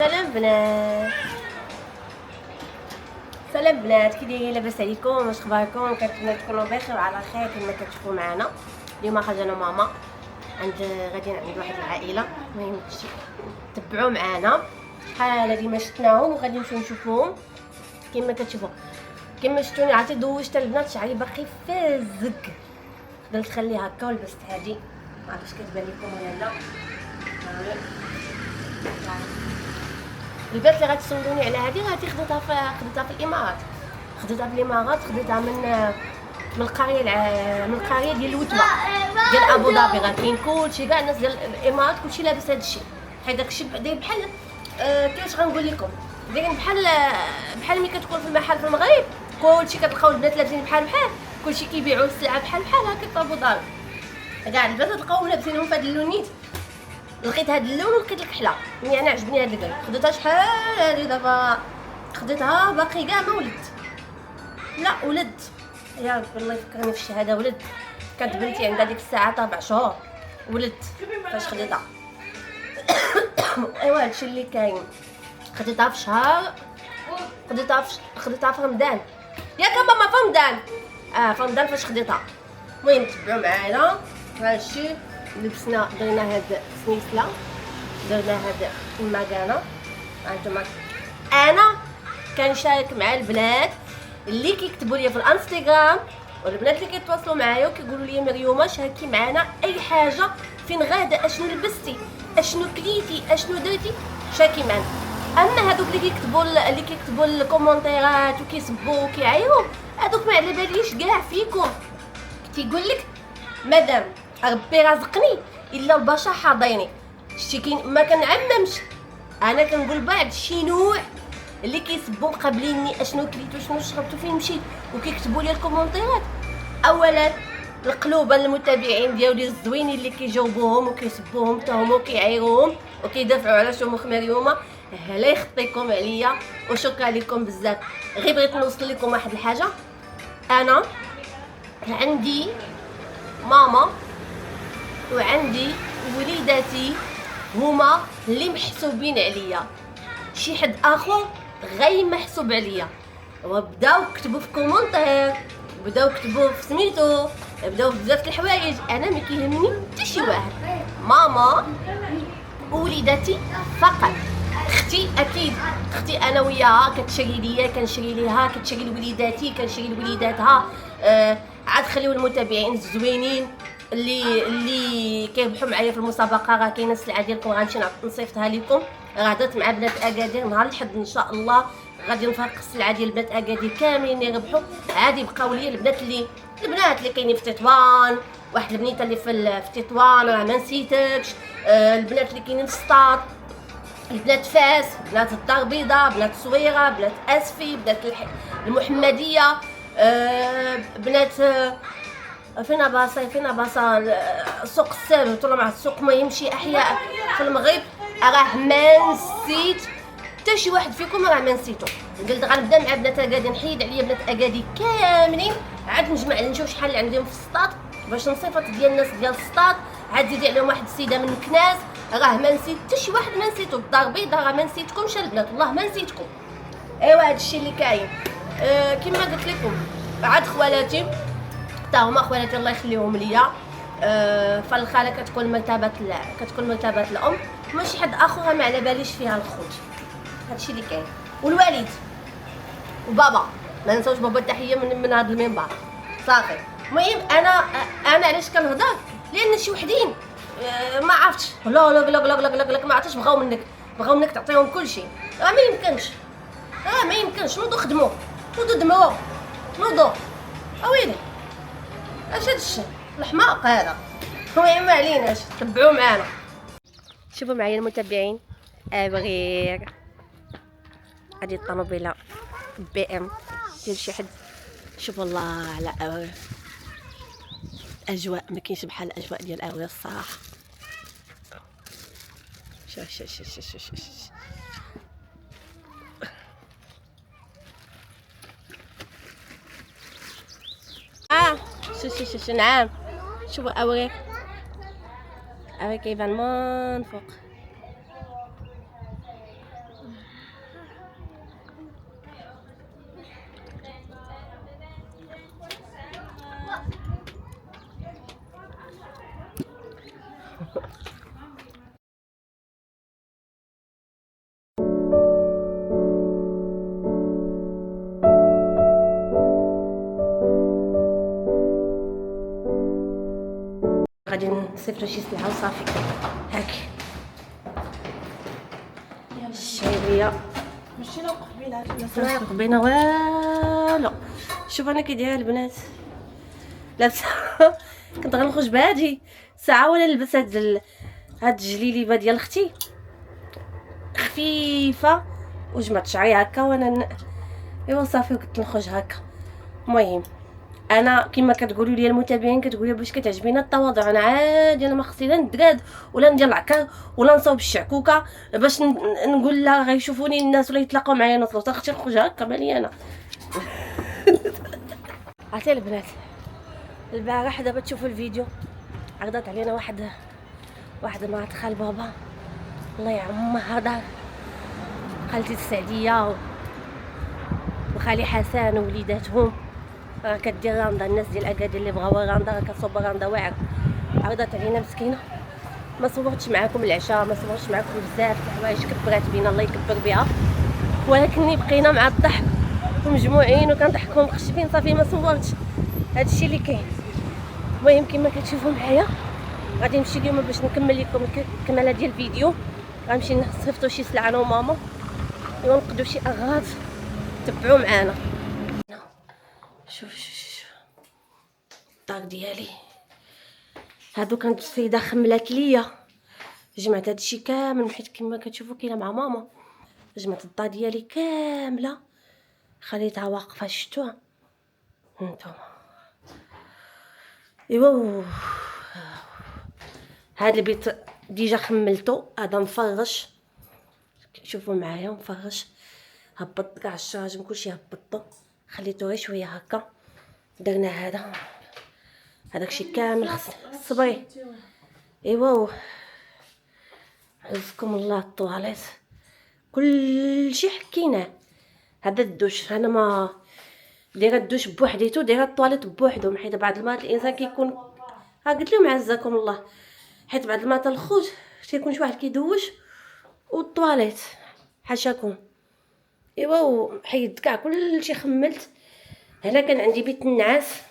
سلام بنات. سلام بنات، كي دايرين؟ لاباس عليكم؟ واش اخباركم؟ كنتمنى تكونوا بخير وعلى خير كما كتشوفوا معنا. اليوم خرجنا ماما غاديين عند واحد العائله، المهم تبعوا معنا بحال ديما شفناهم وغادي نمشيو نشوفوهم. كما كتشوفوا كما شفتوني عرفتي دوشت البنات، شعري باقي فازق، قدرت نخليه هكا ولبست هادي، ما عرفتش كتبان لكم ولا لا. البنات اللي غتسولوني على هذه خديتها في الامارات، خديتها من القريه ديال الوتبه ديال ابو ظبي. راه كاين كلشي كاع الناس ديال الامارات كلشي لابس هذا الشيء، حيت داكشي داير بحال كيفاش غنقول لكم، دايرين بحال ملي كتكون في المحل في المغرب كلشي كتلقاو البنات لابسين بحال كلشي كيبيعوا السلعه بحال هكا في ابو ظبي. كاع البنات تلقاوهم لابسينهم في هذا اللونيت. لقيت هذا اللون ولقيت الكحله، يعني انا عجبني هذا اللون، خديتها شحال هذه دابا، خديتها باقي كاع ما ولدت، لا ولدت يا ربي الله يفكرني في الشهاده، ولدت. كانت بنتي عندها ديك الساعه 4 شهور ولدت فاش خديتها. ايوا هادشي اللي كاين. خديتها في شهر، خديتها في رمضان، ياك ماما في رمضان، في رمضان فاش خديتها. المهم تبعوا معانا هادشي، لبسنا درنا هاد السنيسله، درنا هاد المكانه. هانتوما انا كنشارك مع البنات اللي كيكتبوا لي في الانستغرام والبنات اللي كيتواصلوا معايا وكيقولوا لي مريومه شاركي معنا اي حاجه، فين غاده، اشنو لبستي، اشنو كليتي، اشنو درتي، شاركي معنا. اما هذوك اللي كيكتبوا الكومونتيرات وكيسبوا وكيعايروا، هذوك ما على باليش كاع فيكم. تيقول لك مادام ربي رزقني الا البشر حاضيني، شتي كاين ما كنعممش، انا كنقول بعض شي نوع اللي كيسبوا مقابليني اشنو كليت وشنو شربت وفين مشيت وكيكتبوا لي الكومونتيرات. اولا القلوبه المتابعين ديالي الزوينين اللي كيجاوبوهم وكيسبوهم حتى هما وكيعايروهم وكيدافعوا على شموخ مريومه، لا يخطيكم عليا وشكرا لكم بزاف. غير بغيت نوصل لكم واحد الحاجه، انا عندي ماما وعندي وليداتي هما اللي محسوبين عليا، شي حد اخر غير محسوب عليا. وبداو كتبوا في كومونتير، بداو كتبوا في سميتو، بداو بزاف د الحوايج، انا ما كيهمني حتى شي واحد، ماما ووليداتي فقط. اختي اكيد، اختي انا وياها كتشري ليا، كنشري ليها، كتشري لوليداتي، كنشري لوليداتها. عاد خليو المتابعين الزوينين اللي كيربحوا معايا في المسابقه، راه كاينه السلعه ديالكم غنمشي نصيفطها لكم. غدات مع بنات اكادير نهار الحد ان شاء الله، غادي نفرق السلعه ديال بنات اكادير كاملين يربحوا. عادي بقاو لي البنات اللي كاينين في تطوان، واحد البنيته اللي في تطوان راه ما نسيتكش، البنات اللي كاينين في السطات، بنات فاس، بنات الدار البيضاء، بنات صويره، بنات اسفي، بنات المحمديه، بنات فينا باصا سوق السبت ولا مع السوق، ما يمشي احياء في المغرب، راه ما نسيت حتى شي واحد فيكم، راه ما نسيتو. قلت غنبدا مع بنات اكادي، نحيد عليا بنات اكادي كاملين، عاد نجمع نشوف شحال اللي عندهم في السطات باش نصيفط ديال الناس ديال السطات، عاد زيدي عليهم واحد السيده من مكناس، راه ما نسيت حتى شي واحد، ما نسيتو. الدار البيضاء راه ما نسيتكمش البنات، والله ما نسيتكم. ايوا هادشي اللي كاين. كما قلت لكم، عاد خوالاتي حتى هما خوالاتي الله يخليهم ليا، فالخاله كتكون مرتبه الام، ماشي حد اخر ما على باليش فيها الخوت. هادشي اللي كاين. والوالد وبابا، ما نساوش بابا التحيه من هذا المنبر صافي. المهم انا علاش كنهضر، لان شي وحدين ما عرفتش، لا ما عرفتش، بغاو منك تعطيهم كلشي، راه ما يمكنش. نوضو خدموا، نوضو دمروا، نوضو اويلي اش هادشي الحماق هذا. المهم ما عليناش، تبعوا معانا. شوفوا معايا المتابعين، غير هذه الطوموبيله بي ام ديال شي حد. شوفوا الله على اجواء، ما كاينش بحال الاجواء ديال الاوي الصراحه. شوف شوف نعم، شوفوا اوي كيبان من فوق. غادي نصيفطو شي سلعه وصافي. هاكي الشعيبيه ماشي لو قبيله ما قبينا والو. شوف انا كي دايره البنات لابسه كنت غنخرج بهادي ساعه ولا نلبس هاد الجليليبه ديال اختي خفيفه وجمعت شعري هكا وانا ايوا صافي وكنت نخرج هكا. المهم انا كما كتقولوا لي المتابعين كتقولوا باش كتعجبينا التواضع، انا عادي انا ما خصني لا ندقاد ولا ندير العكا ولا نصاوب الشعكوكه باش نقول لا غيشوفوني الناس ولا يتلاقاو معايا نطلو. اختي نخرج هكا مالي انا. عرفتي البنات البارح دابا تشوفوا الفيديو عرضت علينا واحد مع خال بابا الله يعمها دار خالتي السعديه وخالي حسن ووليداتهم كدير راندا. الناس ديال اكادير اللي بغاو راندا كتصوب راندا واعر. عرضت علينا مسكينه ما صورتش معكم العشاء ما صورتش معكم بزاف الحوايج كبرات بينا الله يكبر بها، ولكن بقينا مع الضحك ومجموعين وكنضحكوا مخشبين صافي ما صورتش. هادشي اللي كاين. المهم كما كتشوفوا معايا غادي نمشي اليوم باش نكمل لكم الكماله ديال الفيديو. غنمشي نصيفطوا شي سلعه انا وماما ونقدو شي اغراض. تبعوا معانا. شوف الدار ديالي هادو كانت السيده خملات ليا. جمعت هادشي كامل حيت كما كتشوفوا كاينه مع ماما. جمعت الدار ديالي كامله خليتها واقفه. شفتوها نتوما؟ ايوا هاد البيت ديجا خملتو. هذا مفرش شوفوا معايا مفرش. هبطت كاع الشراجم كلشي هبطتو خليتو غير شويه هكا. درنا هداكشي كامل صبري. ايوا عزكم الله الطواليت كلشي حكيناه. هذا الدوش انا ما دايره الدوش بوحديتو دايره الطواليت بوحدهم حيت بعض المرات الانسان كيكون قلت لهم عزكم الله حيت بعض المرات الخوت كيكون شي واحد كيدوش والطواليت حاشاكم. ايوا حيدت كاع كلشي خملت. هنا كان عندي بيت النعاس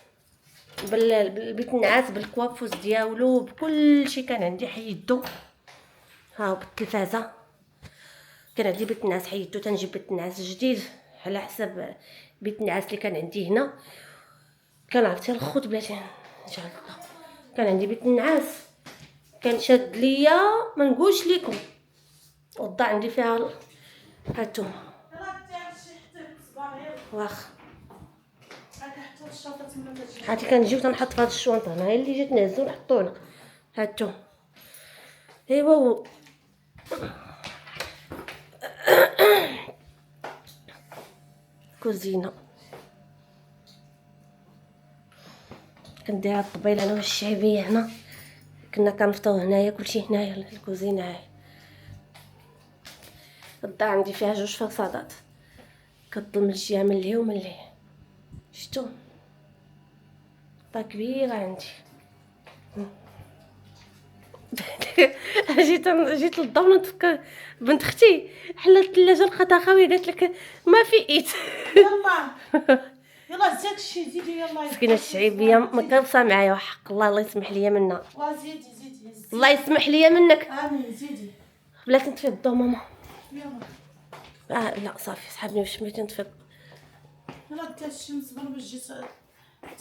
بالبيت النعاس بالكوافوس ديالو بكلشي كان عندي حيدو. ها بالتلفازه كان عندي بيت النعاس حيدو. تنجيب بيت النعاس جديد على حسب بيت النعاس اللي كان عندي هنا. كان عرفتي الخوت بلاتي ان شاء الله كان عندي بيت النعاس كان شاد ليا ما نقولش لكم وضع عندي فيها هانتوما واخ هاتي كنجيو تنحط في هاد الشونطه هنا هي اللي جات نهزو نحطو هنا هانتوما. ايوا كوزينه كندير الطبيله انا والشعبيه هنا كنا كنفطرو هنايا كلشي هنايا الكوزينه. هاي الدار عندي فيها 2 فصادات كتظل من الجهه من اللي ومن اللي. شتو طا كبيره عندي. جيت للدار نتفكر بنت اختي حلت الثلاجه لقاتها خاويه قالت لك ما في ايت. يلا زيد شي زيدي يلا. مسكينه الشعيبيه ما كابصه معايا وحق الله يسمح ليا منها. زيدي الله يسمح ليا منك. امين زيدي بلاتي نطفي الضو ماما. يلا لا صافي سحبني واش بغيتي نطفي. يلا ديك الشمس باش جيت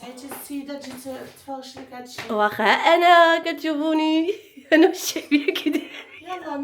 تعيتي السيده جيت تفرش لك هادشي. واخا انا كتشوفوني انا والشعبيه كي داير. يلا